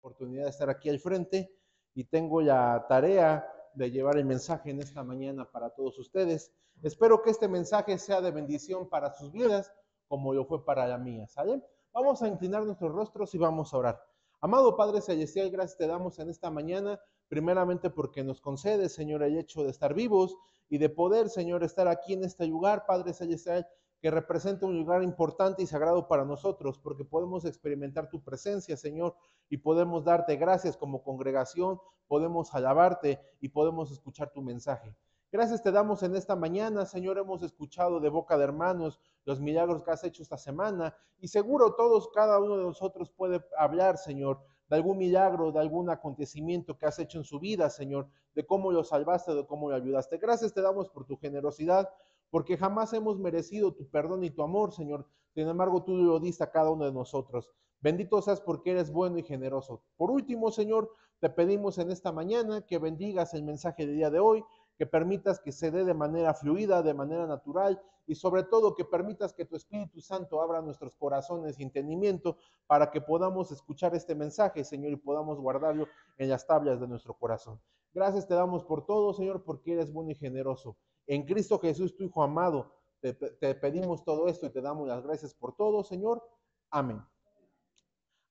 Oportunidad de estar aquí al frente y tengo la tarea de llevar el mensaje en esta mañana para todos ustedes. Espero que este mensaje sea de bendición para sus vidas como lo fue para la mía, ¿sale? Vamos a inclinar nuestros rostros y vamos a orar. Amado Padre Celestial, gracias te damos en esta mañana, primeramente porque nos concede, Señor, el hecho de estar vivos y de poder, Señor, estar aquí en este lugar, Padre Celestial, que representa un lugar importante y sagrado para nosotros, porque podemos experimentar tu presencia, Señor, y podemos darte gracias como congregación, podemos alabarte y podemos escuchar tu mensaje. Gracias te damos en esta mañana, Señor, hemos escuchado de boca de hermanos los milagros que has hecho esta semana y seguro todos, cada uno de nosotros puede hablar, Señor, de algún milagro, de algún acontecimiento que has hecho en su vida, Señor, de cómo lo salvaste, de cómo lo ayudaste. Gracias te damos por tu generosidad, porque jamás hemos merecido tu perdón y tu amor, Señor. Sin embargo, tú lo diste a cada uno de nosotros. Bendito seas porque eres bueno y generoso. Por último, Señor, te pedimos en esta mañana que bendigas el mensaje del día de hoy, que permitas que se dé de manera fluida, de manera natural y sobre todo que permitas que tu Espíritu Santo abra nuestros corazones y entendimiento para que podamos escuchar este mensaje, Señor, y podamos guardarlo en las tablas de nuestro corazón. Gracias te damos por todo, Señor, porque eres bueno y generoso. En Cristo Jesús, tu Hijo amado, te pedimos todo esto y te damos las gracias por todo, Señor. Amén.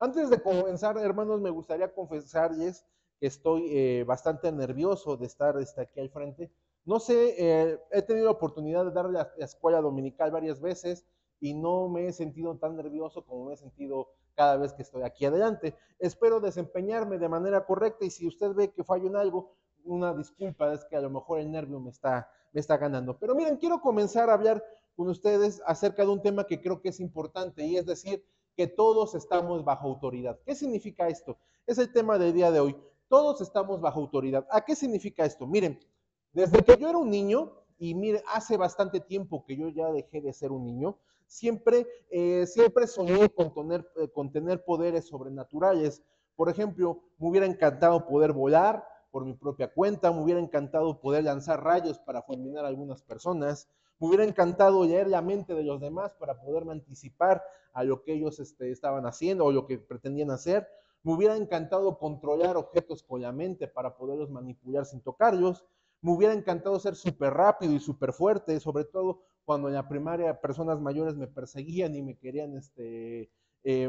Antes de comenzar, hermanos, me gustaría confesarles que estoy bastante nervioso de estar aquí al frente. No sé, he tenido la oportunidad de dar la escuela dominical varias veces y no me he sentido tan nervioso como me he sentido cada vez que estoy aquí adelante. Espero desempeñarme de manera correcta y si usted ve que fallo en algo, una disculpa, es que a lo mejor el nervio me está ganando. Pero miren, quiero comenzar a hablar con ustedes acerca de un tema que creo que es importante y es decir, que todos estamos bajo autoridad. ¿Qué significa esto? Es el tema del día de hoy. Todos estamos bajo autoridad. ¿A qué significa esto? Miren, desde que yo era un niño, y miren, hace bastante tiempo que yo ya dejé de ser un niño, siempre soñé con tener poderes sobrenaturales. Por ejemplo, me hubiera encantado poder volar por mi propia cuenta, me hubiera encantado poder lanzar rayos para fulminar a algunas personas, me hubiera encantado leer la mente de los demás para poderme anticipar a lo que ellos estaban haciendo o lo que pretendían hacer. Me hubiera encantado controlar objetos con la mente para poderlos manipular sin tocarlos. Me hubiera encantado ser súper rápido y súper fuerte, sobre todo cuando en la primaria personas mayores me perseguían y me querían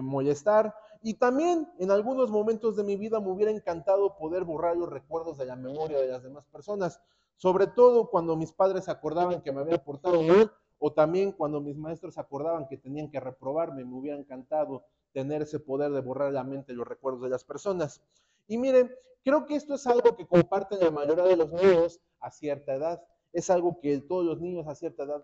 molestar. Y también en algunos momentos de mi vida me hubiera encantado poder borrar los recuerdos de la memoria de las demás personas, sobre todo cuando mis padres se acordaban que me había portado mal o también cuando mis maestros acordaban que tenían que reprobarme, me hubiera encantado tener ese poder de borrar la mente los recuerdos de las personas. Y miren, creo que esto es algo que comparten la mayoría de los niños a cierta edad, es algo que todos los niños a cierta edad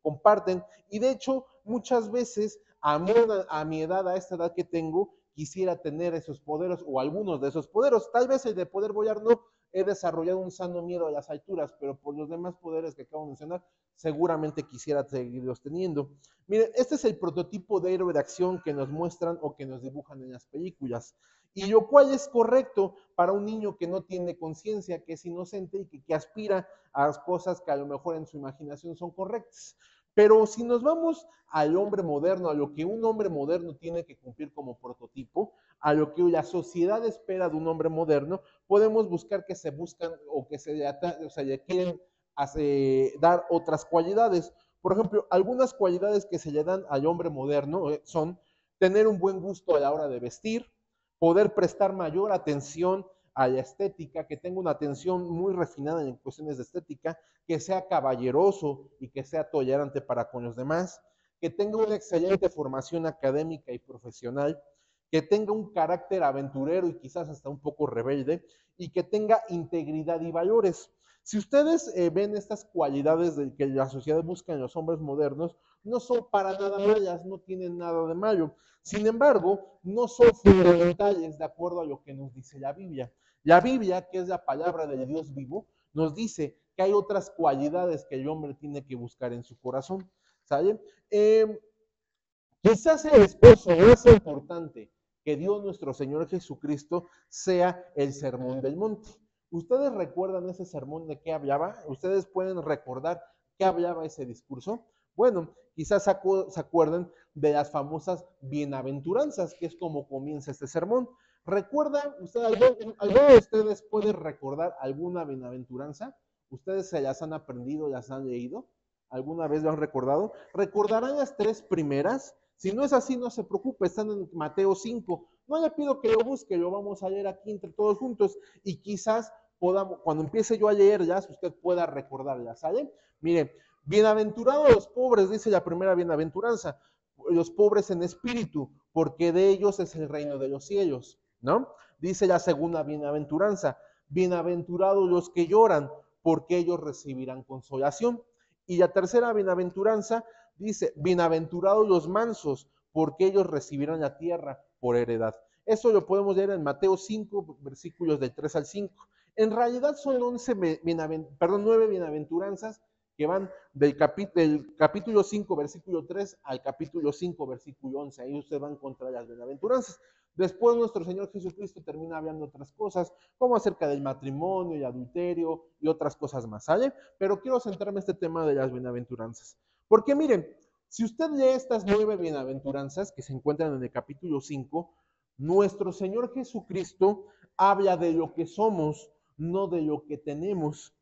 comparten y de hecho muchas veces a mi edad, a esta edad que tengo, quisiera tener esos poderes o algunos de esos poderes, tal vez el de poder volar no, he desarrollado un sano miedo a las alturas, pero por los demás poderes que acabo de mencionar, seguramente quisiera seguirlos teniendo. Miren, este es el prototipo de héroe de acción que nos muestran o que nos dibujan en las películas. Y lo cual es correcto para un niño que no tiene conciencia, que es inocente y que aspira a las cosas que a lo mejor en su imaginación son correctas. Pero si nos vamos al hombre moderno, a lo que un hombre moderno tiene que cumplir como prototipo, a lo que la sociedad espera de un hombre moderno, podemos buscar que se buscan o que se le quieren dar otras cualidades. Por ejemplo, algunas cualidades que se le dan al hombre moderno son tener un buen gusto a la hora de vestir, poder prestar mayor atención a la estética, que tenga una atención muy refinada en cuestiones de estética, que sea caballeroso y que sea tolerante para con los demás, que tenga una excelente formación académica y profesional, que tenga un carácter aventurero y quizás hasta un poco rebelde, y que tenga integridad y valores. Si ustedes ven estas cualidades de que la sociedad busca en los hombres modernos, no son para nada malas, no tienen nada de malo. Sin embargo, no son fundamentales de acuerdo a lo que nos dice la Biblia. La Biblia, que es la palabra del Dios vivo, nos dice que hay otras cualidades que el hombre tiene que buscar en su corazón. ¿Sale? Quizás el esfuerzo más importante que dio nuestro Señor Jesucristo sea el Sermón del Monte. ¿Ustedes recuerdan ese sermón de qué hablaba? ¿Ustedes pueden recordar qué hablaba ese discurso? Bueno, quizás se acuerden de las famosas bienaventuranzas, que es como comienza este sermón. ¿Recuerdan, alguno de ustedes puede recordar alguna bienaventuranza? ¿Ustedes se las han aprendido, las han leído? ¿Alguna vez lo han recordado? ¿Recordarán las tres primeras? Si no es así, no se preocupe, están en Mateo 5. No le pido que lo busque, lo vamos a leer aquí entre todos juntos y quizás podamos, cuando empiece yo a leerlas, usted pueda recordarlas, ¿sale? Mire, bienaventurados los pobres, dice la primera bienaventuranza, los pobres en espíritu, porque de ellos es el reino de los cielos, ¿no? Dice la segunda bienaventuranza, bienaventurados los que lloran, porque ellos recibirán consolación. Y la tercera bienaventuranza dice, bienaventurados los mansos, porque ellos recibirán la tierra por heredad. Eso lo podemos leer en Mateo 5, versículos del 3 al 5. En realidad son 9 bienaventuranzas que van del capítulo 5, versículo 3 al capítulo 5, versículo 11. Ahí usted va a encontrar las bienaventuranzas. Después nuestro Señor Jesucristo termina hablando otras cosas, como acerca del matrimonio y adulterio y otras cosas más, ¿sale? Pero quiero centrarme en este tema de las bienaventuranzas. Porque miren, si usted lee estas 9 bienaventuranzas que se encuentran en el capítulo 5, nuestro Señor Jesucristo habla de lo que somos, no de lo que tenemos.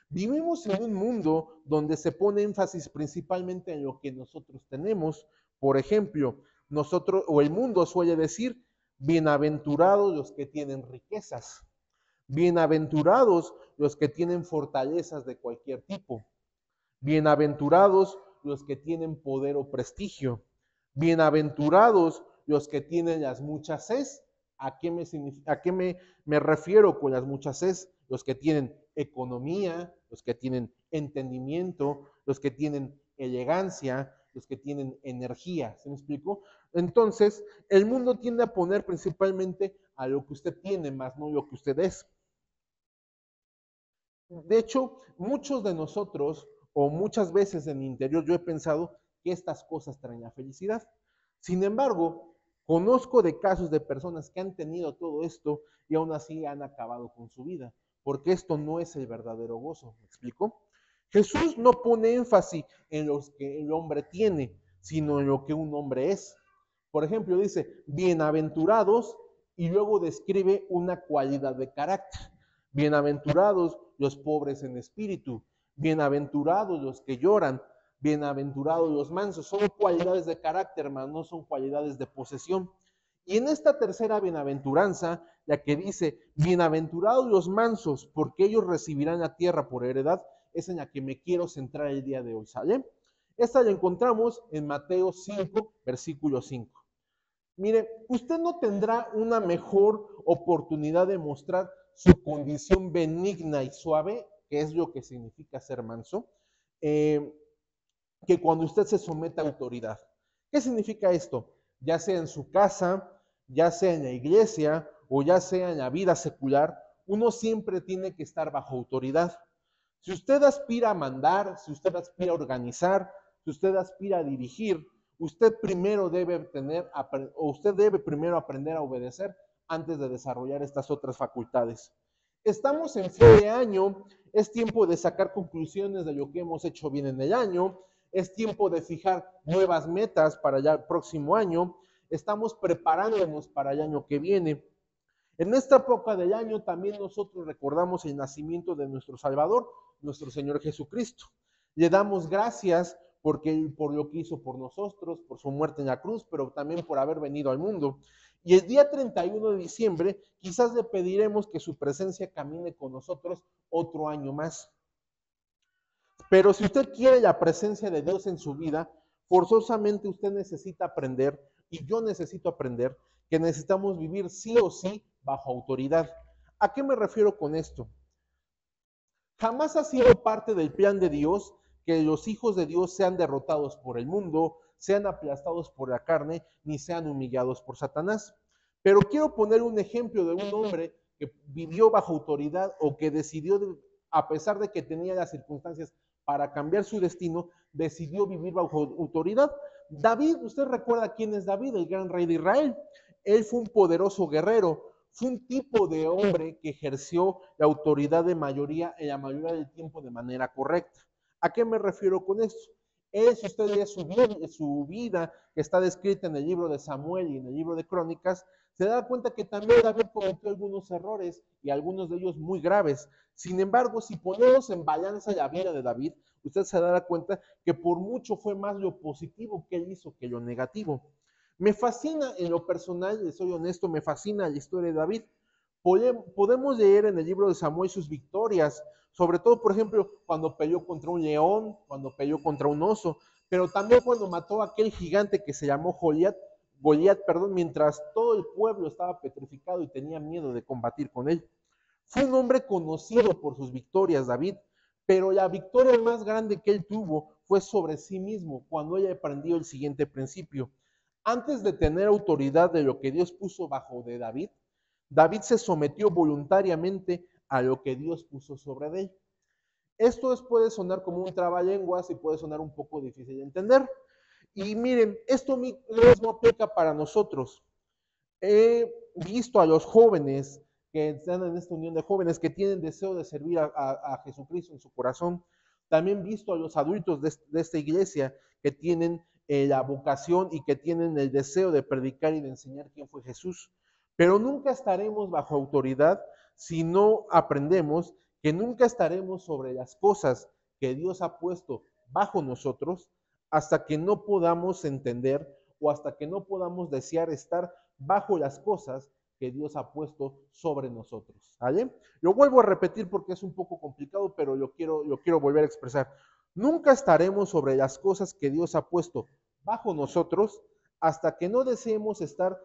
Vivimos en un mundo donde se pone énfasis principalmente en lo que nosotros tenemos. Por ejemplo, nosotros o el mundo suele decir, bienaventurados los que tienen riquezas, bienaventurados los que tienen fortalezas de cualquier tipo, bienaventurados los que tienen poder o prestigio, bienaventurados los que tienen las muchas ses. ¿A qué me refiero con las muchas ses? Los que tienen economía, los que tienen entendimiento, los que tienen elegancia, los que tienen energía. ¿Se me explicó? Entonces, el mundo tiende a poner principalmente a lo que usted tiene, más no lo que usted es. De hecho, muchos de nosotros, o muchas veces en mi interior, yo he pensado que estas cosas traen la felicidad. Sin embargo, conozco de casos de personas que han tenido todo esto y aún así han acabado con su vida, porque esto no es el verdadero gozo. ¿Me explico? Jesús no pone énfasis en lo que el hombre tiene, sino en lo que un hombre es. Por ejemplo, dice, bienaventurados, y luego describe una cualidad de carácter. Bienaventurados los pobres en espíritu, bienaventurados los que lloran, bienaventurados los mansos. Son cualidades de carácter, hermano, no son cualidades de posesión. Y en esta tercera bienaventuranza, la que dice, bienaventurados los mansos, porque ellos recibirán la tierra por heredad, es en la que me quiero centrar el día de hoy, ¿sale? Esta la encontramos en Mateo 5, versículo 5. Mire, usted no tendrá una mejor oportunidad de mostrar su condición benigna y suave, que es lo que significa ser manso, que cuando usted se somete a autoridad. ¿Qué significa esto? Ya sea en su casa, ya sea en la iglesia o ya sea en la vida secular, uno siempre tiene que estar bajo autoridad. Si usted aspira a mandar, si usted aspira a organizar, si usted aspira a dirigir, usted primero debe usted debe primero aprender a obedecer antes de desarrollar estas otras facultades. Estamos en fin de año, es tiempo de sacar conclusiones de lo que hemos hecho bien en el año, es tiempo de fijar nuevas metas para el próximo año, estamos preparándonos para el año que viene. En esta época del año también nosotros recordamos el nacimiento de nuestro Salvador, nuestro Señor Jesucristo. Le damos gracias por lo que hizo por nosotros, por su muerte en la cruz, pero también por haber venido al mundo. Y el día 31 de diciembre quizás le pediremos que su presencia camine con nosotros otro año más. Pero si usted quiere la presencia de Dios en su vida, forzosamente usted necesita aprender, y yo necesito aprender, que necesitamos vivir sí o sí bajo autoridad. ¿A qué me refiero con esto? Jamás ha sido parte del plan de Dios que los hijos de Dios sean derrotados por el mundo, sean aplastados por la carne, ni sean humillados por Satanás. Pero quiero poner un ejemplo de un hombre que vivió bajo autoridad o que decidió, a pesar de que tenía las circunstancias para cambiar su destino, decidió vivir bajo autoridad. David, usted recuerda quién es David, el gran rey de Israel. Él fue un poderoso guerrero, fue un tipo de hombre que ejerció la autoridad de mayoría en la mayoría del tiempo de manera correcta. ¿A qué me refiero con esto? Él, si usted lee su vida, que está descrita en el libro de Samuel y en el libro de Crónicas, se dará cuenta que también David cometió algunos errores y algunos de ellos muy graves. Sin embargo, si ponemos en balanza la vida de David, usted se dará cuenta que por mucho fue más lo positivo que él hizo que lo negativo. Me fascina en lo personal, les soy honesto, me fascina la historia de David. Podemos leer en el libro de Samuel sus victorias, sobre todo, por ejemplo, cuando peleó contra un león, cuando peleó contra un oso, pero también cuando mató a aquel gigante que se llamó Goliat, mientras todo el pueblo estaba petrificado y tenía miedo de combatir con él. Fue un hombre conocido por sus victorias, David, pero la victoria más grande que él tuvo fue sobre sí mismo, cuando él aprendió el siguiente principio. Antes de tener autoridad de lo que Dios puso bajo de David, David se sometió voluntariamente a lo que Dios puso sobre él. Esto puede sonar como un trabalenguas y puede sonar un poco difícil de entender. Y miren, esto mismo aplica para nosotros. He visto a los jóvenes que están en esta unión de jóvenes que tienen deseo de servir a Jesucristo en su corazón. También he visto a los adultos de esta iglesia que tienen la vocación y que tienen el deseo de predicar y de enseñar quién fue Jesús. Pero nunca estaremos bajo autoridad si no aprendemos que nunca estaremos sobre las cosas que Dios ha puesto bajo nosotros hasta que no podamos entender o hasta que no podamos desear estar bajo las cosas que Dios ha puesto sobre nosotros. ¿Vale? Lo vuelvo a repetir porque es un poco complicado, pero lo quiero volver a expresar. Nunca estaremos sobre las cosas que Dios ha puesto bajo nosotros hasta que no deseemos estar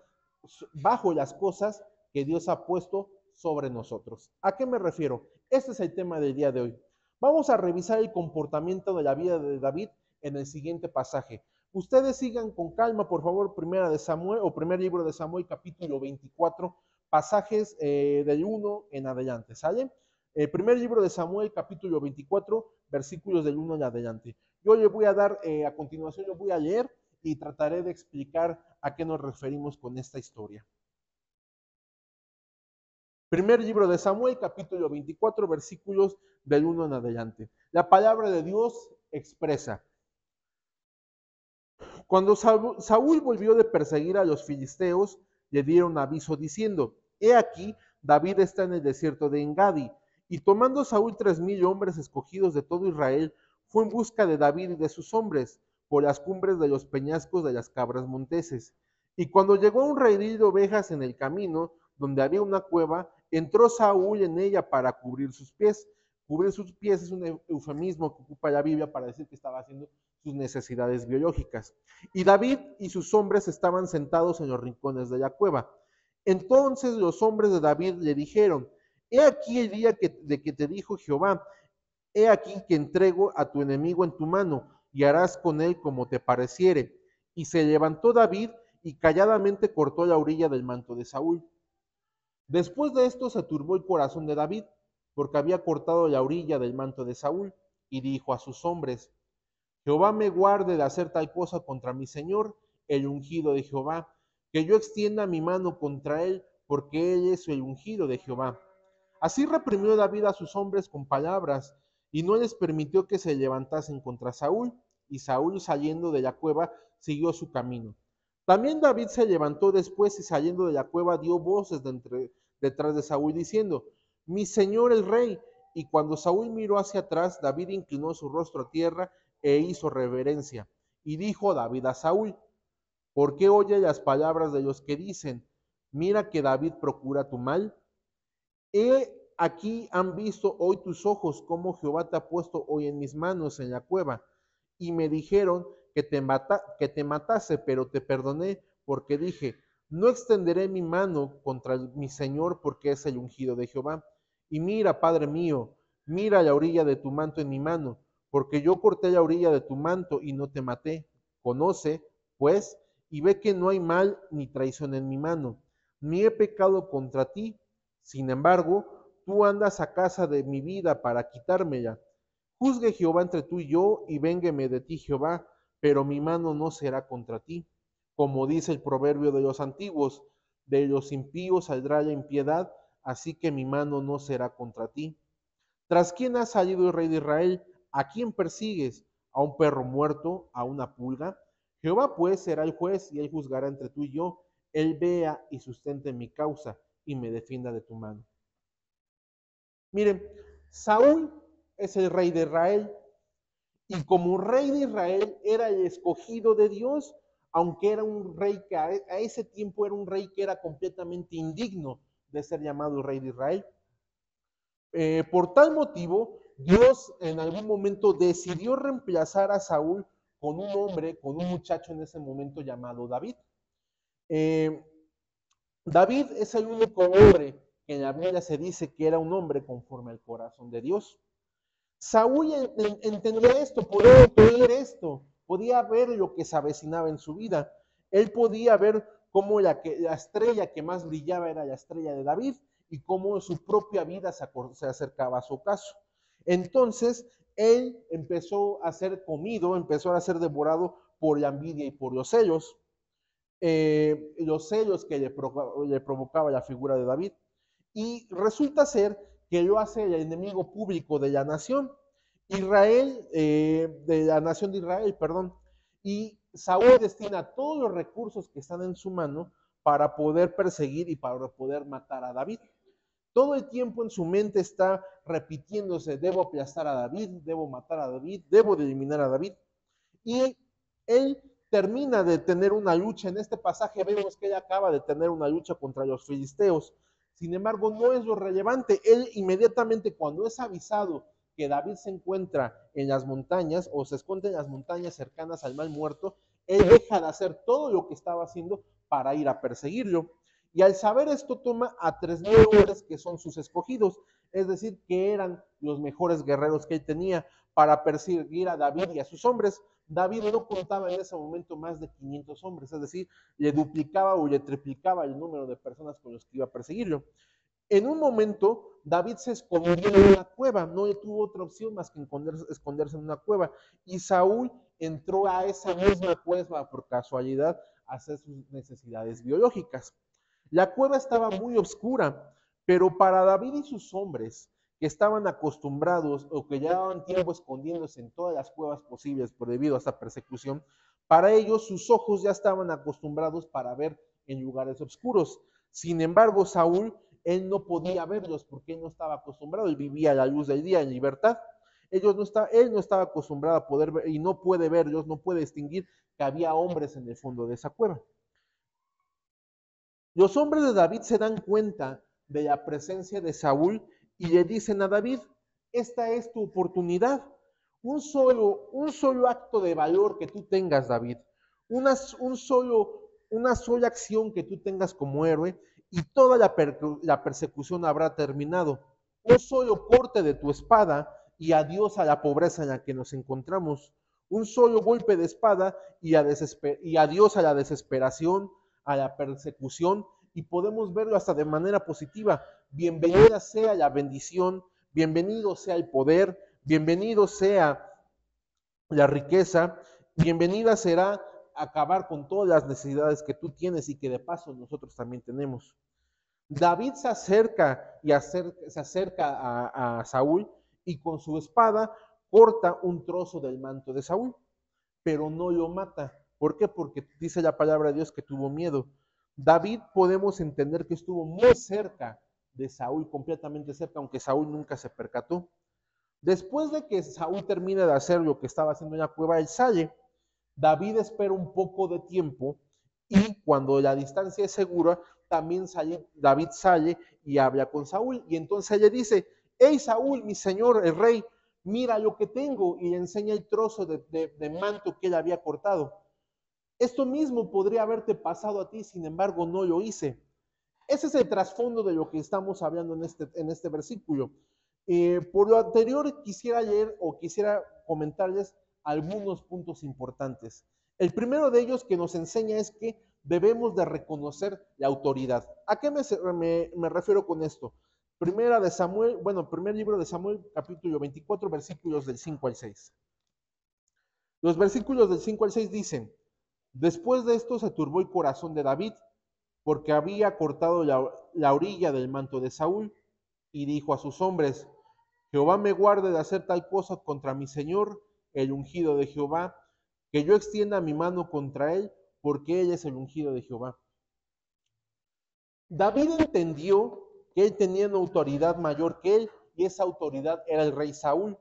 bajo las cosas que Dios ha puesto sobre nosotros. ¿A qué me refiero? Este es el tema del día de hoy. Vamos a revisar el comportamiento de la vida de David en el siguiente pasaje. Ustedes sigan con calma, por favor, primera de Samuel o primer libro de Samuel, capítulo 24, pasajes del 1 en adelante, ¿sale? El primer libro de Samuel, capítulo 24, versículos del 1 en adelante. Yo le voy a dar, a continuación, yo voy a leer y trataré de explicar a qué nos referimos con esta historia. Primer libro de Samuel, capítulo 24, versículos del 1 en adelante. La palabra de Dios expresa: cuando Saúl volvió de perseguir a los filisteos, le dieron aviso diciendo: he aquí, David está en el desierto de Engadi. Y tomando Saúl 3,000 hombres escogidos de todo Israel, fue en busca de David y de sus hombres, por las cumbres de los peñascos de las cabras monteses. Y cuando llegó a un redil de ovejas en el camino, donde había una cueva, entró Saúl en ella para cubrir sus pies. Cubrir sus pies es un eufemismo que ocupa la Biblia para decir que estaba haciendo sus necesidades biológicas. Y David y sus hombres estaban sentados en los rincones de la cueva. Entonces los hombres de David le dijeron: he aquí el día de que te dijo Jehová: he aquí que entrego a tu enemigo en tu mano, y harás con él como te pareciere. Y se levantó David y calladamente cortó la orilla del manto de Saúl. Después de esto se turbó el corazón de David, porque había cortado la orilla del manto de Saúl, y dijo a sus hombres: Jehová me guarde de hacer tal cosa contra mi señor, el ungido de Jehová, que yo extienda mi mano contra él, porque él es el ungido de Jehová. Así reprimió David a sus hombres con palabras, y no les permitió que se levantasen contra Saúl, y Saúl, saliendo de la cueva, siguió su camino. También David se levantó después y, saliendo de la cueva, dio voces detrás de Saúl diciendo: mi señor el rey. Y cuando Saúl miró hacia atrás, David inclinó su rostro a tierra e hizo reverencia. Y dijo David a Saúl: ¿por qué oye las palabras de los que dicen: mira que David procura tu mal? He aquí han visto hoy tus ojos cómo Jehová te ha puesto hoy en mis manos en la cueva. Y me dijeron que te matase, pero te perdoné, porque dije: no extenderé mi mano contra mi Señor, porque es el ungido de Jehová. Y mira, Padre mío, mira la orilla de tu manto en mi mano, porque yo corté la orilla de tu manto y no te maté. Conoce, pues, y ve que no hay mal ni traición en mi mano, ni he pecado contra ti. Sin embargo, tú andas a casa de mi vida para quitármela. Juzgue Jehová entre tú y yo, y véngueme de ti Jehová, pero mi mano no será contra ti. Como dice el proverbio de los antiguos: de los impíos saldrá la impiedad, así que mi mano no será contra ti. ¿Tras quién ha salido el rey de Israel? ¿A quién persigues? ¿A un perro muerto? ¿A una pulga? Jehová pues será el juez, y él juzgará entre tú y yo. Él vea y sustente mi causa y me defienda de tu mano. Miren, Saúl es el rey de Israel y como rey de Israel era el escogido de Dios, aunque era un rey que a ese tiempo era un rey que era completamente indigno de ser llamado rey de Israel. Por tal motivo, Dios en algún momento decidió reemplazar a Saúl con un hombre, con un muchacho en ese momento llamado David. Eh, David es el único hombre que en la Biblia se dice que era un hombre conforme al corazón de Dios. Saúl entendía esto, podía ver esto, podía ver lo que se avecinaba en su vida. Él podía ver cómo la estrella que más brillaba era la estrella de David y cómo su propia vida se acercaba a su ocaso. Entonces, él empezó a ser comido, empezó a ser devorado por la envidia y por los celos que le provocaba la figura de David. Y resulta ser que lo hace el enemigo público de la nación, de la nación de Israel, perdón. Y Saúl destina todos los recursos que están en su mano para poder perseguir y para poder matar a David. Todo el tiempo en su mente está repitiéndose, debo aplastar a David, debo matar a David, debo eliminar a David. Y él termina de tener una lucha. En este pasaje vemos que él acaba de tener una lucha contra los filisteos. Sin embargo, no es lo relevante. Él inmediatamente cuando es avisado que David se encuentra en las montañas o se esconde en las montañas cercanas al Mar Muerto, él deja de hacer todo lo que estaba haciendo para ir a perseguirlo. Y al saber esto toma a 3,000 hombres que son sus escogidos, es decir, que eran los mejores guerreros que él tenía para perseguir a David y a sus hombres. David no contaba en ese momento más de 500 hombres, es decir, le duplicaba o le triplicaba el número de personas con los que iba a perseguirlo. En un momento, David se escondió en una cueva, no tuvo otra opción más que esconderse en una cueva, y Saúl entró a esa misma cueva por casualidad a hacer sus necesidades biológicas. La cueva estaba muy oscura, pero para David y sus hombres, que estaban acostumbrados o que llevaban tiempo escondiéndose en todas las cuevas posibles por debido a esta persecución, para ellos sus ojos ya estaban acostumbrados para ver en lugares oscuros. Sin embargo, Saúl, él no podía verlos porque él no estaba acostumbrado, él vivía a la luz del día en libertad. Él no estaba acostumbrado a poder ver y no puede verlos, no puede distinguir que había hombres en el fondo de esa cueva. Los hombres de David se dan cuenta de la presencia de Saúl y le dicen a David, esta es tu oportunidad. Un solo acto de valor que tú tengas, David. Una sola acción que tú tengas como héroe y toda la persecución habrá terminado. Un solo corte de tu espada y adiós a la pobreza en la que nos encontramos. Un solo golpe de espada y adiós a la desesperación, a la persecución, y podemos verlo hasta de manera positiva. Bienvenida sea la bendición, bienvenido sea el poder, bienvenido sea la riqueza, bienvenida será acabar con todas las necesidades que tú tienes y que de paso nosotros también tenemos. David se acerca a Saúl y con su espada corta un trozo del manto de Saúl, pero no lo mata. ¿Por qué? Porque dice la palabra de Dios que tuvo miedo. David podemos entender que estuvo muy cerca de Saúl, completamente cerca, aunque Saúl nunca se percató. Después de que Saúl termina de hacer lo que estaba haciendo en la cueva, él sale. David espera un poco de tiempo y cuando la distancia es segura, también David sale y habla con Saúl. Y entonces le dice, hey Saúl, mi señor, el rey, mira lo que tengo. Y le enseña el trozo de manto que él había cortado. Esto mismo podría haberte pasado a ti, sin embargo no lo hice. Ese es el trasfondo de lo que estamos hablando en este versículo. Por lo anterior quisiera leer o quisiera comentarles algunos puntos importantes. El primero de ellos que nos enseña es que debemos de reconocer la autoridad. ¿A qué me refiero con esto? Primer libro de Samuel, capítulo 24, versículos del 5 al 6. Los versículos del 5 al 6 dicen, después de esto se turbó el corazón de David, porque había cortado la orilla del manto de Saúl, y dijo a sus hombres, Jehová me guarde de hacer tal cosa contra mi señor, el ungido de Jehová, que yo extienda mi mano contra él, porque él es el ungido de Jehová. David entendió que él tenía una autoridad mayor que él y esa autoridad era el rey Saúl.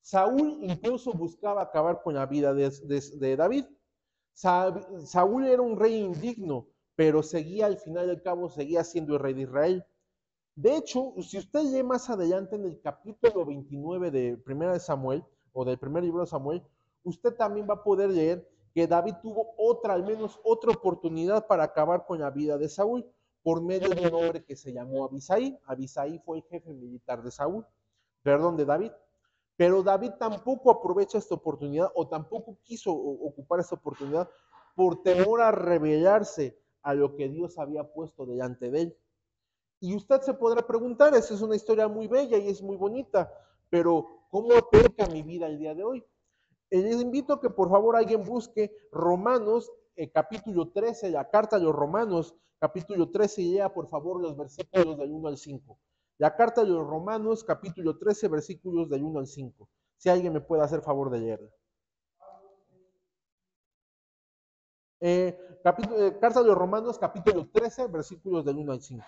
Saúl incluso buscaba acabar con la vida de David. Saúl era un rey indigno, pero seguía al final del cabo, seguía siendo el rey de Israel. De hecho, si usted lee más adelante en el capítulo 29 de Primera de Samuel, o del primer libro de Samuel, usted también va a poder leer que David tuvo otra, al menos otra oportunidad para acabar con la vida de Saúl, por medio de un hombre que se llamó Abisai. Abisai fue el jefe militar de Saúl, perdón, de David. Pero David tampoco aprovecha esta oportunidad o tampoco quiso ocupar esta oportunidad por temor a rebelarse a lo que Dios había puesto delante de él. Y usted se podrá preguntar, esa es una historia muy bella y es muy bonita, pero ¿cómo aplica mi vida el día de hoy? Les invito a que por favor alguien busque Romanos capítulo 13, la carta a los Romanos capítulo 13 y lea por favor los versículos del 1 al 5. La carta a los Romanos capítulo 13 versículos del 1 al 5. Si alguien me puede hacer favor de leerla. Carta a los Romanos capítulo 13 versículos del 1 al 5.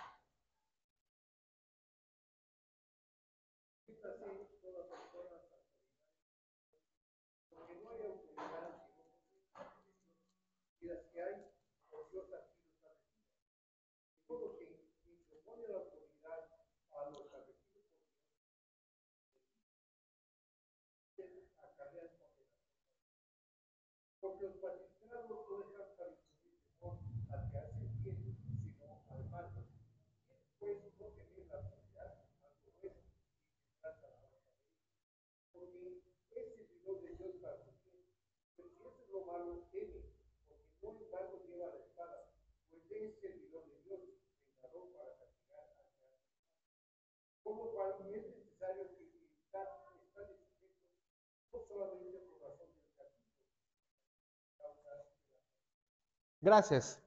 Gracias.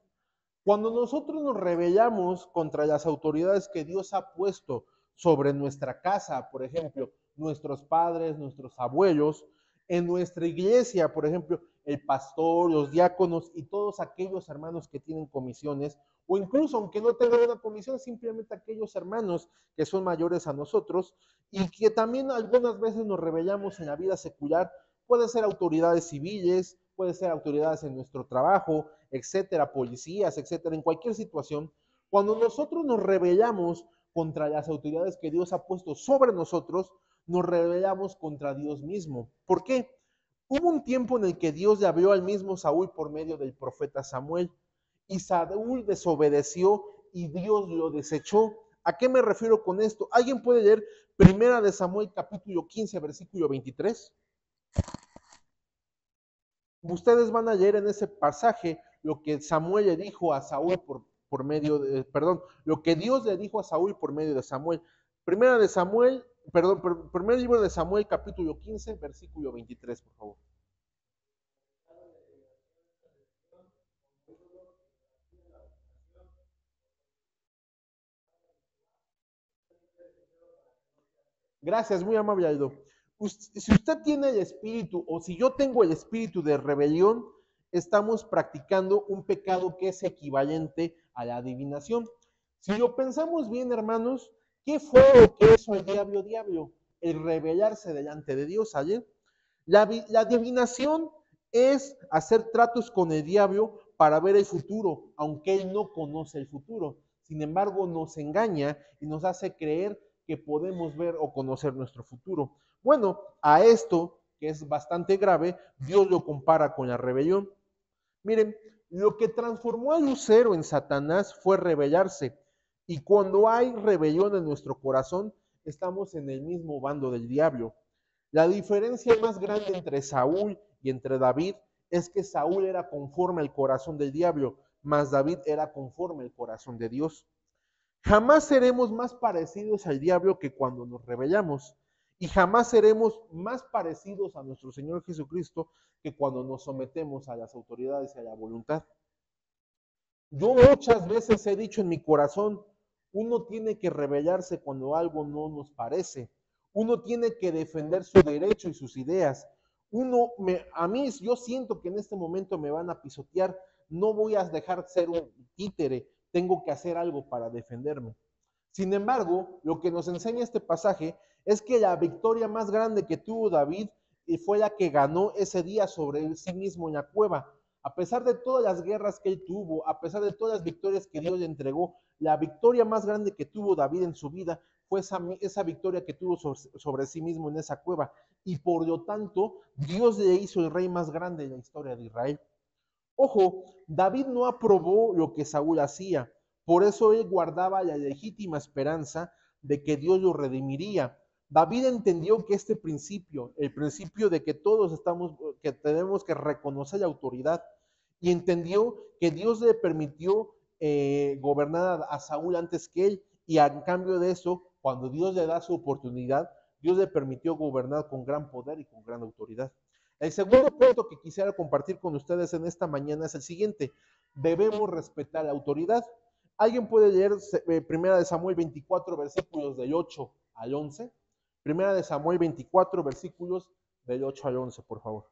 Cuando nosotros nos rebelamos contra las autoridades que Dios ha puesto sobre nuestra casa, por ejemplo, nuestros padres, nuestros abuelos, en nuestra iglesia, por ejemplo, el pastor, los diáconos y todos aquellos hermanos que tienen comisiones, o incluso aunque no tengan una comisión, simplemente aquellos hermanos que son mayores a nosotros y que también algunas veces nos rebelamos en la vida secular, puede ser autoridades civiles, puede ser autoridades en nuestro trabajo, etcétera, policías, etcétera, en cualquier situación, cuando nosotros nos rebelamos contra las autoridades que Dios ha puesto sobre nosotros, nos rebelamos contra Dios mismo. ¿Por qué? Hubo un tiempo en el que Dios le habló al mismo Saúl por medio del profeta Samuel y Saúl desobedeció y Dios lo desechó. ¿A qué me refiero con esto? ¿Alguien puede leer Primera de Samuel capítulo 15 versículo 23? Ustedes van a leer en ese pasaje lo que Samuel le dijo a Saúl por medio de, perdón, lo que Dios le dijo a Saúl por medio de Samuel. Primera de Samuel, perdón, primer libro de Samuel, capítulo 15, versículo 23, por favor. Gracias, muy amable Aldo. Si usted tiene el espíritu o si yo tengo el espíritu de rebelión, estamos practicando un pecado que es equivalente a la adivinación. Si lo pensamos bien, hermanos, ¿qué fue lo que hizo el diablo? El rebelarse delante de Dios ayer. La adivinación es hacer tratos con el diablo para ver el futuro, aunque él no conoce el futuro. Sin embargo, nos engaña y nos hace creer que podemos ver o conocer nuestro futuro. Bueno, a esto, que es bastante grave, Dios lo compara con la rebelión. Miren, lo que transformó a Lucero en Satanás fue rebelarse. Y cuando hay rebelión en nuestro corazón, estamos en el mismo bando del diablo. La diferencia más grande entre Saúl y entre David es que Saúl era conforme al corazón del diablo, mas David era conforme al corazón de Dios. Jamás seremos más parecidos al diablo que cuando nos rebelamos. Y jamás seremos más parecidos a nuestro Señor Jesucristo que cuando nos sometemos a las autoridades y a la voluntad. Yo muchas veces he dicho en mi corazón, uno tiene que rebelarse cuando algo no nos parece. Uno tiene que defender su derecho y sus ideas. A mí, yo siento que en este momento me van a pisotear. No voy a dejar ser un títere, tengo que hacer algo para defenderme. Sin embargo, lo que nos enseña este pasaje es que la victoria más grande que tuvo David fue la que ganó ese día sobre sí mismo en la cueva. A pesar de todas las guerras que él tuvo, a pesar de todas las victorias que Dios le entregó, la victoria más grande que tuvo David en su vida fue esa victoria que tuvo sobre sí mismo en esa cueva. Y por lo tanto, Dios le hizo el rey más grande en la historia de Israel. Ojo, David no aprobó lo que Saúl hacía, por eso él guardaba la legítima esperanza de que Dios lo redimiría. David entendió que este principio, el principio de que todos que tenemos que reconocer la autoridad, y entendió que Dios le permitió gobernar a Saúl antes que él, y en cambio de eso, cuando Dios le da su oportunidad, Dios le permitió gobernar con gran poder y con gran autoridad. El segundo punto que quisiera compartir con ustedes en esta mañana es el siguiente: debemos respetar la autoridad. ¿Alguien puede leer Primera de Samuel 24, versículos del 8 al 11? Primera de Samuel 24, versículos del 8 al 11, por favor.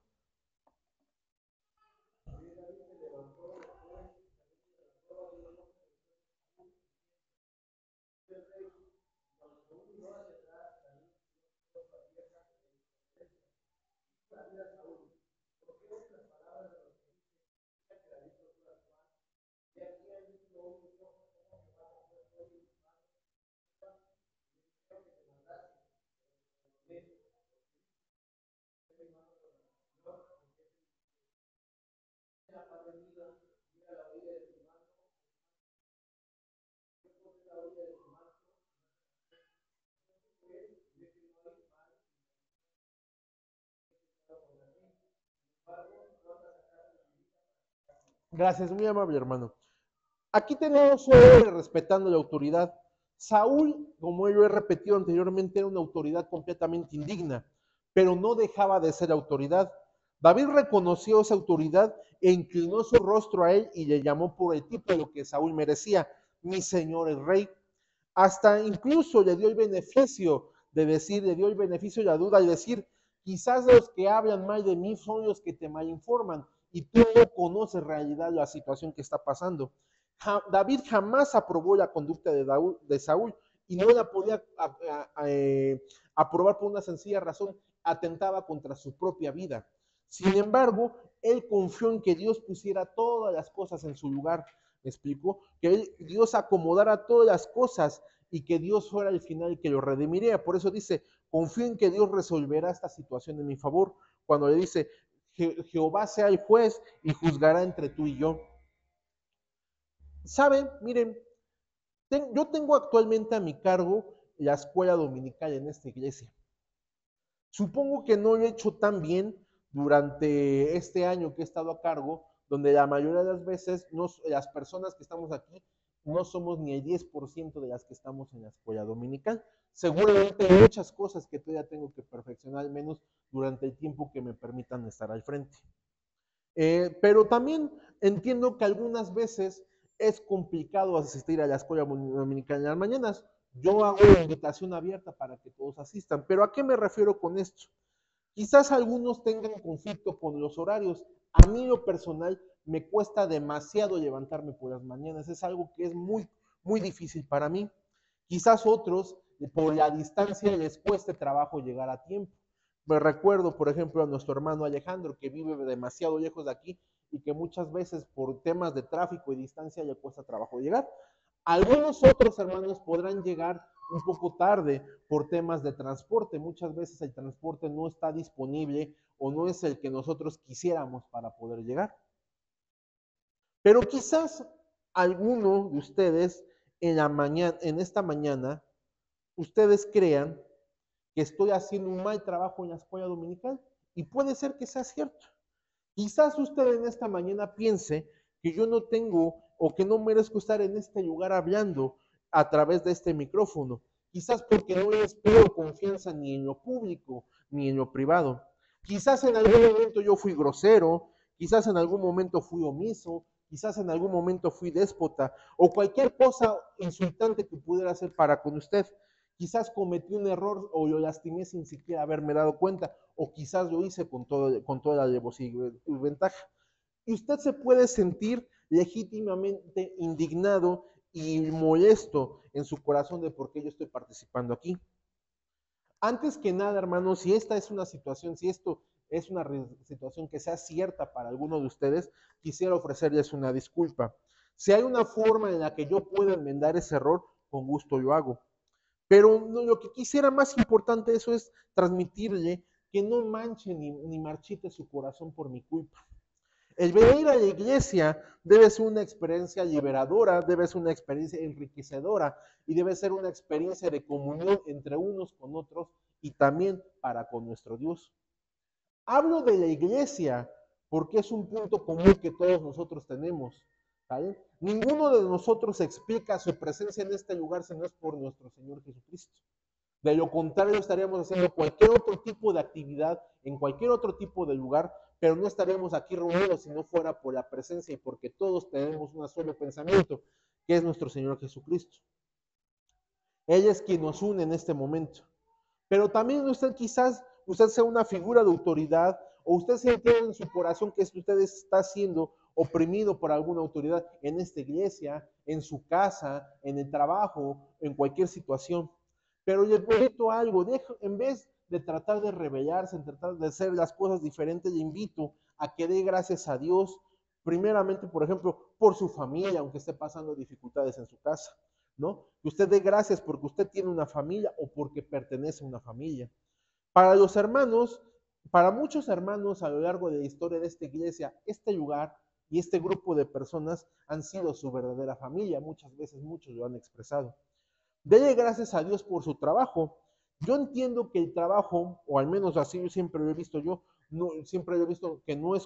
Gracias, muy amable hermano. Aquí tenemos un hombre respetando la autoridad. Saúl, como yo he repetido anteriormente, era una autoridad completamente indigna, pero no dejaba de ser autoridad. David reconoció esa autoridad e inclinó su rostro a él y le llamó por el título que Saúl merecía: mi señor el rey. Hasta incluso le dio el beneficio de decir, le dio el beneficio de la duda y decir: quizás los que hablan mal de mí son los que te malinforman y tú no conoces en realidad la situación que está pasando. David jamás aprobó la conducta de Saúl y no la podía aprobar por una sencilla razón: atentaba contra su propia vida. Sin embargo, él confió en que Dios pusiera todas las cosas en su lugar. ¿Me explico? Que Dios acomodara todas las cosas y que Dios fuera el final y que lo redimiría. Por eso dice: confío en que Dios resolverá esta situación en mi favor. Cuando le dice: Jehová sea el juez y juzgará entre tú y yo. ¿Saben? Miren, yo tengo actualmente a mi cargo la escuela dominical en esta iglesia. Supongo que no lo he hecho tan bien durante este año que he estado a cargo, donde la mayoría de las veces las personas que estamos aquí no somos ni el 10% de las que estamos en la escuela dominical. Seguramente hay muchas cosas que todavía tengo que perfeccionar, al menos durante el tiempo que me permitan estar al frente. Pero también entiendo que algunas veces es complicado asistir a la escuela dominical en las mañanas. Yo hago la invitación abierta para que todos asistan. Pero ¿a qué me refiero con esto? Quizás algunos tengan conflicto con los horarios. A mí lo personal me cuesta demasiado levantarme por las mañanas. Es algo que es muy, muy difícil para mí. Quizás otros, por la distancia, les cueste trabajo llegar a tiempo. Me recuerdo, por ejemplo, a nuestro hermano Alejandro, que vive demasiado lejos de aquí y que muchas veces por temas de tráfico y distancia le cuesta trabajo llegar. Algunos otros hermanos podrán llegar un poco tarde por temas de transporte. Muchas veces el transporte no está disponible o no es el que nosotros quisiéramos para poder llegar. Pero quizás alguno de ustedes en esta mañana, ustedes crean que estoy haciendo un mal trabajo en la escuela dominical, y puede ser que sea cierto. Quizás usted en esta mañana piense que yo no tengo o que no merezco estar en este lugar hablando a través de este micrófono. Quizás porque no les pido confianza ni en lo público ni en lo privado. Quizás en algún momento yo fui grosero, quizás en algún momento fui omiso, quizás en algún momento fui déspota o cualquier cosa insultante que pudiera hacer para con usted. Quizás cometí un error o lo lastimé sin siquiera haberme dado cuenta, o quizás lo hice con toda la alevosía y ventaja. Y usted se puede sentir legítimamente indignado y molesto en su corazón de por qué yo estoy participando aquí. Antes que nada, hermanos, si esta es una situación, si esto es una situación que sea cierta para alguno de ustedes, quisiera ofrecerles una disculpa. Si hay una forma en la que yo pueda enmendar ese error, con gusto lo hago. Pero lo que quisiera más importante eso es transmitirle que no manche ni marchite su corazón por mi culpa. El venir a la iglesia debe ser una experiencia liberadora, debe ser una experiencia enriquecedora y debe ser una experiencia de comunión entre unos con otros y también para con nuestro Dios. Hablo de la iglesia porque es un punto común que todos nosotros tenemos. ¿Vale? Ninguno de nosotros explica su presencia en este lugar si no es por nuestro Señor Jesucristo. De lo contrario, estaríamos haciendo cualquier otro tipo de actividad en cualquier otro tipo de lugar, pero no estaríamos aquí reunidos si no fuera por la presencia y porque todos tenemos un solo pensamiento, que es nuestro Señor Jesucristo. Él es quien nos une en este momento. Pero también quizás usted sea una figura de autoridad o usted siente en su corazón que usted está siendo oprimido por alguna autoridad en esta iglesia, en su casa, en el trabajo, en cualquier situación. Pero le invito a algo, en vez de tratar de rebelarse, en tratar de hacer las cosas diferentes, le invito a que dé gracias a Dios, primeramente, por ejemplo, por su familia, aunque esté pasando dificultades en su casa, ¿no? Que usted dé gracias porque usted tiene una familia o porque pertenece a una familia. Para los hermanos, para muchos hermanos a lo largo de la historia de esta iglesia, este lugar y este grupo de personas han sido su verdadera familia. Muchas veces muchos lo han expresado. Dele gracias a Dios por su trabajo. Yo entiendo que el trabajo, o al menos así yo siempre lo he visto yo, siempre lo he visto que no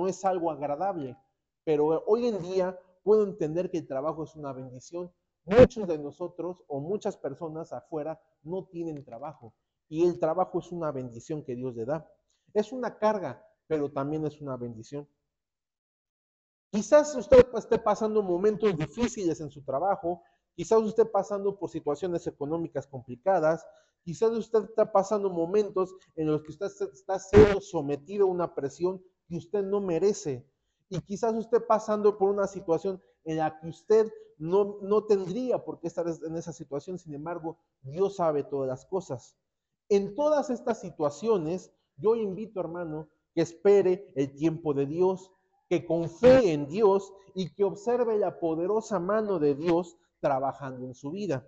es algo agradable, pero hoy en día puedo entender que el trabajo es una bendición. Muchos de nosotros o muchas personas afuera no tienen trabajo y el trabajo es una bendición que Dios le da. Es una carga, pero también es una bendición. Quizás usted esté pasando momentos difíciles en su trabajo, quizás usted pasando por situaciones económicas complicadas, quizás usted está pasando momentos en los que usted está siendo sometido a una presión que usted no merece. Y quizás usted pasando por una situación en la que usted no tendría por qué estar en esa situación, sin embargo, Dios sabe todas las cosas. En todas estas situaciones, yo invito, hermano, que espere el tiempo de Dios, que confíe en Dios y que observe la poderosa mano de Dios trabajando en su vida.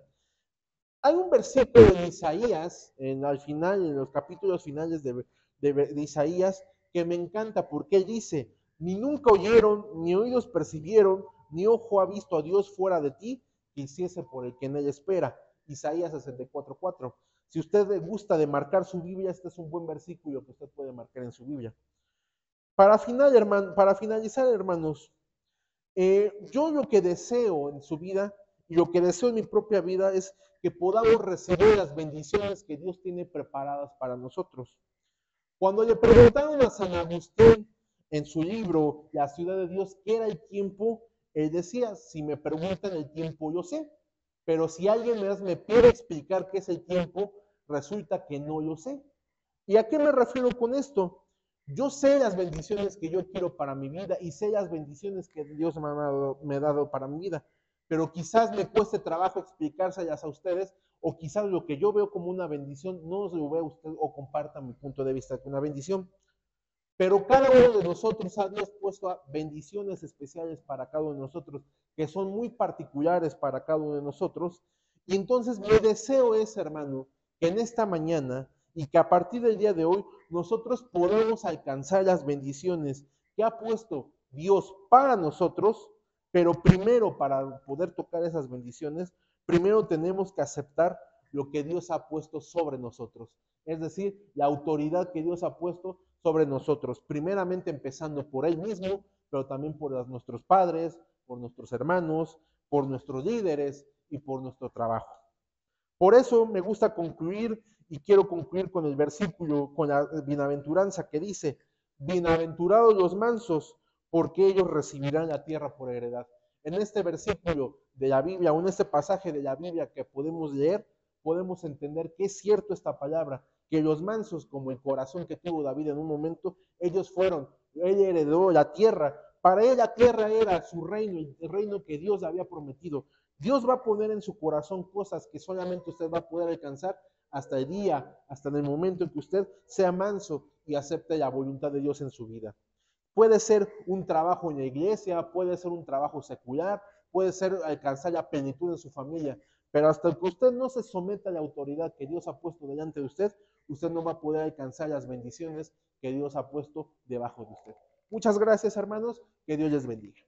Hay un versículo de Isaías, al final, en los capítulos finales de Isaías, que me encanta porque él dice, ni nunca oyeron, ni oídos percibieron, ni ojo ha visto a Dios fuera de ti, que hiciese por el que en él espera. Isaías 64:4. Si usted le gusta de marcar su Biblia, este es un buen versículo que usted puede marcar en su Biblia. Para finalizar, hermanos, yo lo que deseo en su vida y lo que deseo en mi propia vida es que podamos recibir las bendiciones que Dios tiene preparadas para nosotros. Cuando le preguntaron a San Agustín en su libro La ciudad de Dios qué era el tiempo, él decía, si me preguntan el tiempo, yo sé, pero si alguien más me pide explicar qué es el tiempo, resulta que no lo sé. ¿Y a qué me refiero con esto? Yo sé las bendiciones que yo quiero para mi vida y sé las bendiciones que Dios me ha dado para mi vida, pero quizás me cueste trabajo explicárselas a ustedes o quizás lo que yo veo como una bendición no lo vea usted o comparta mi punto de vista como una bendición. Pero cada uno de nosotros ha Dios puesto bendiciones especiales para cada uno de nosotros, que son muy particulares para cada uno de nosotros. Y entonces mi deseo es, hermano, que en esta mañana y que a partir del día de hoy nosotros podamos alcanzar las bendiciones que ha puesto Dios para nosotros, pero primero para poder tocar esas bendiciones, primero tenemos que aceptar lo que Dios ha puesto sobre nosotros, es decir, la autoridad que Dios ha puesto sobre nosotros, primeramente empezando por Él mismo, pero también por nuestros padres, por nuestros hermanos, por nuestros líderes y por nuestro trabajo. Por eso me gusta concluir y quiero concluir con el versículo, con la bienaventuranza que dice, bienaventurados los mansos, porque ellos recibirán la tierra por heredad. En este versículo de la Biblia o en este pasaje de la Biblia que podemos leer, podemos entender que es cierto esta palabra, que los mansos, como el corazón que tuvo David en un momento, él heredó la tierra, Para él la tierra era su reino, el reino que Dios había prometido. Dios va a poner en su corazón cosas que solamente usted va a poder alcanzar hasta el día, hasta en el momento en que usted sea manso y acepte la voluntad de Dios en su vida. Puede ser un trabajo en la iglesia, puede ser un trabajo secular, puede ser alcanzar la plenitud en su familia, pero hasta que usted no se someta a la autoridad que Dios ha puesto delante de usted, usted no va a poder alcanzar las bendiciones que Dios ha puesto debajo de usted. Muchas gracias, hermanos, que Dios les bendiga.